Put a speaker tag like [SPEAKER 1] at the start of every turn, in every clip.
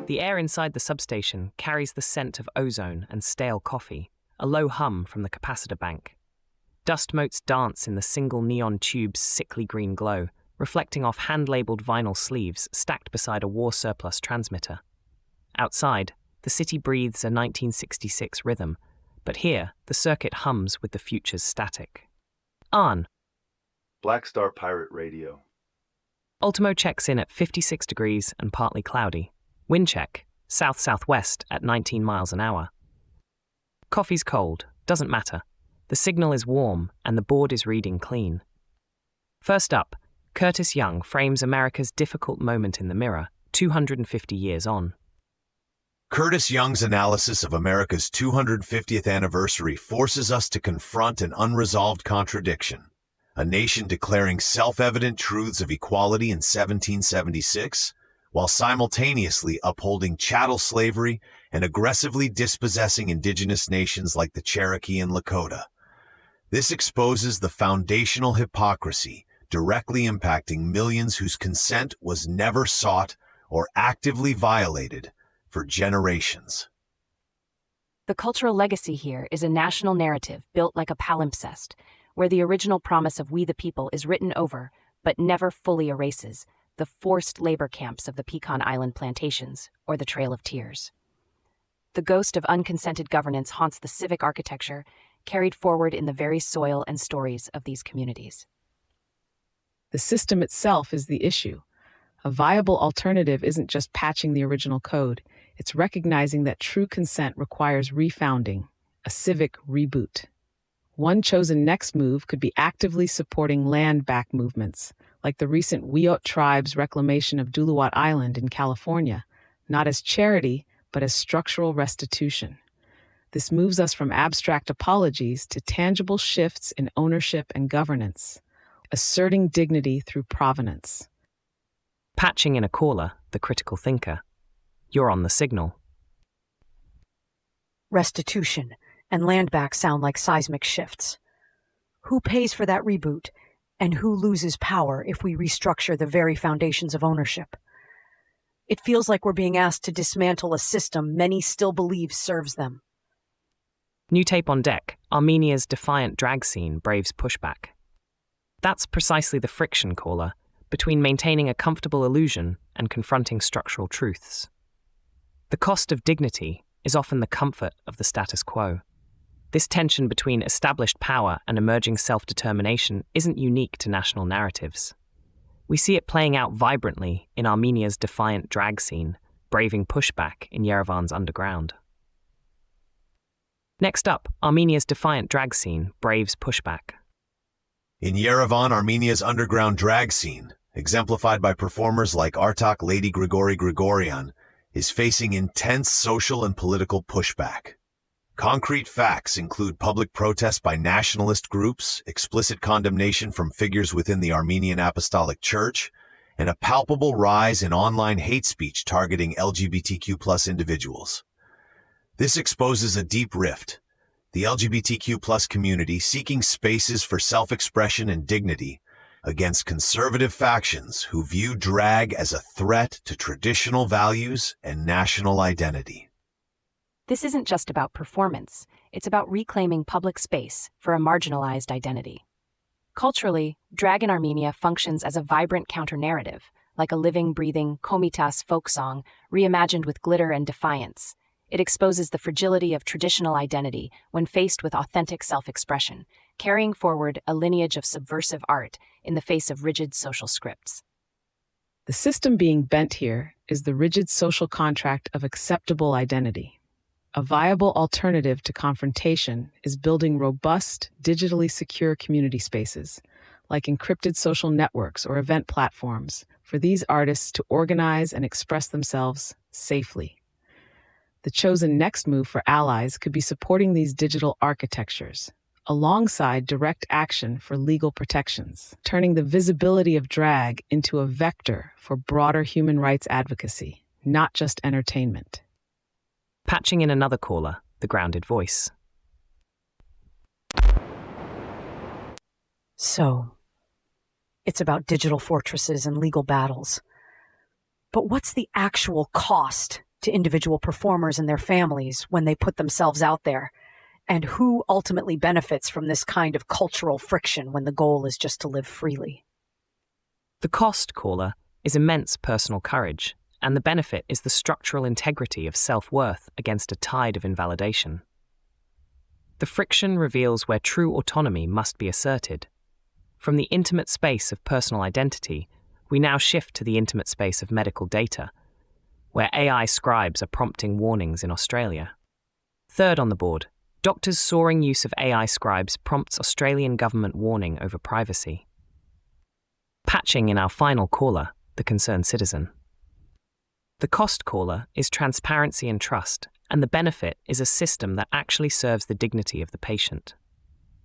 [SPEAKER 1] The air inside the substation carries the scent of ozone and stale coffee, a low hum from the capacitor bank. Dust motes dance in the single neon tube's sickly green glow, reflecting off hand-labeled vinyl sleeves stacked beside a war surplus transmitter. Outside, the city breathes a 1966 rhythm, but here, the circuit hums with the future's static. On.
[SPEAKER 2] Black Star Pirate Radio.
[SPEAKER 1] Ultimo checks in at 56 degrees and partly cloudy. Wind check, south-southwest at 19 miles an hour. Coffee's cold, doesn't matter. The signal is warm and the board is reading clean. First up, Curtis Young frames America's difficult moment in the mirror, 250 years on.
[SPEAKER 3] Curtis Young's analysis of America's 250th anniversary forces us to confront an unresolved contradiction. A nation declaring self-evident truths of equality in 1776, while simultaneously upholding chattel slavery and aggressively dispossessing indigenous nations like the Cherokee and Lakota. This exposes the foundational hypocrisy directly impacting millions whose consent was never sought or actively violated for generations.
[SPEAKER 4] The cultural legacy here is a national narrative built like a palimpsest, where the original promise of we the people is written over, but never fully erases, the forced labor camps of the Pecan Island plantations, or the Trail of Tears. The ghost of unconsented governance haunts the civic architecture carried forward in the very soil and stories of these communities.
[SPEAKER 5] The system itself is the issue. A viable alternative isn't just patching the original code, it's recognizing that true consent requires refounding, a civic reboot. One chosen next move could be actively supporting land-back movements, like the recent Wiyot tribe's reclamation of Duluwat Island in California, not as charity, but as structural restitution. This moves us from abstract apologies to tangible shifts in ownership and governance, asserting dignity through provenance.
[SPEAKER 1] Patching in a caller, the critical thinker. You're on the signal.
[SPEAKER 6] Restitution and land back sound like seismic shifts. Who pays for that reboot, and who loses power if we restructure the very foundations of ownership? It feels like we're being asked to dismantle a system many still believe serves them.
[SPEAKER 1] New tape on deck, Armenia's defiant drag scene braves pushback. That's precisely the friction, caller, between maintaining a comfortable illusion and confronting structural truths. The cost of dignity is often the comfort of the status quo. This tension between established power and emerging self-determination isn't unique to national narratives. We see it playing out vibrantly in Armenia's defiant drag scene, braving pushback in Yerevan's underground. Next up, Armenia's defiant drag scene braves pushback.
[SPEAKER 3] In Yerevan, Armenia's underground drag scene, exemplified by performers like Artak Lady Grigori Grigorian, is facing intense social and political pushback. Concrete facts include public protest by nationalist groups, explicit condemnation from figures within the Armenian Apostolic Church, and a palpable rise in online hate speech targeting LGBTQ+ individuals. This exposes a deep rift. The LGBTQ+ community seeking spaces for self-expression and dignity against conservative factions who view drag as a threat to traditional values and national identity.
[SPEAKER 4] This isn't just about performance, it's about reclaiming public space for a marginalized identity. Culturally, drag in Armenia functions as a vibrant counter-narrative, like a living, breathing Komitas folk song reimagined with glitter and defiance. It exposes the fragility of traditional identity when faced with authentic self-expression, carrying forward a lineage of subversive art in the face of rigid social scripts.
[SPEAKER 5] The system being bent here is the rigid social contract of acceptable identity. A viable alternative to confrontation is building robust, digitally secure community spaces, like encrypted social networks or event platforms, for these artists to organize and express themselves safely. The chosen next move for allies could be supporting these digital architectures, alongside direct action for legal protections, turning the visibility of drag into a vector for broader human rights advocacy, not just entertainment.
[SPEAKER 1] Patching in another caller, the grounded voice.
[SPEAKER 6] So, it's about digital fortresses and legal battles. But what's the actual cost to individual performers and their families when they put themselves out there, and who ultimately benefits from this kind of cultural friction when the goal is just to live freely.
[SPEAKER 1] The cost, caller, is immense personal courage, and the benefit is the structural integrity of self-worth against a tide of invalidation. The friction reveals where true autonomy must be asserted. From the intimate space of personal identity, we now shift to the intimate space of medical data, where AI scribes are prompting warnings in Australia. Third on the board, doctors' soaring use of AI scribes prompts Australian government warning over privacy. Patching in our final caller, the concerned citizen. The cost, caller, is transparency and trust, and the benefit is a system that actually serves the dignity of the patient.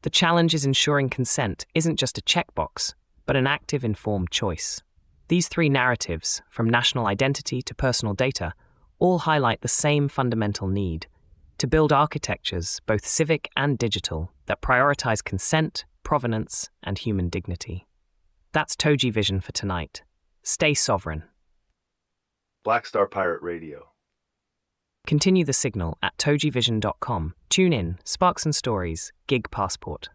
[SPEAKER 1] The challenge is ensuring consent isn't just a checkbox, but an active, informed choice. These three narratives, from national identity to personal data, all highlight the same fundamental need: to build architectures, both civic and digital, that prioritize consent, provenance, and human dignity. That's TogeeVision for tonight. Stay sovereign.
[SPEAKER 2] Black Star Pirate Radio.
[SPEAKER 1] Continue the signal at TogeeVision.com. Tune in, Sparks and Stories, Gig Passport.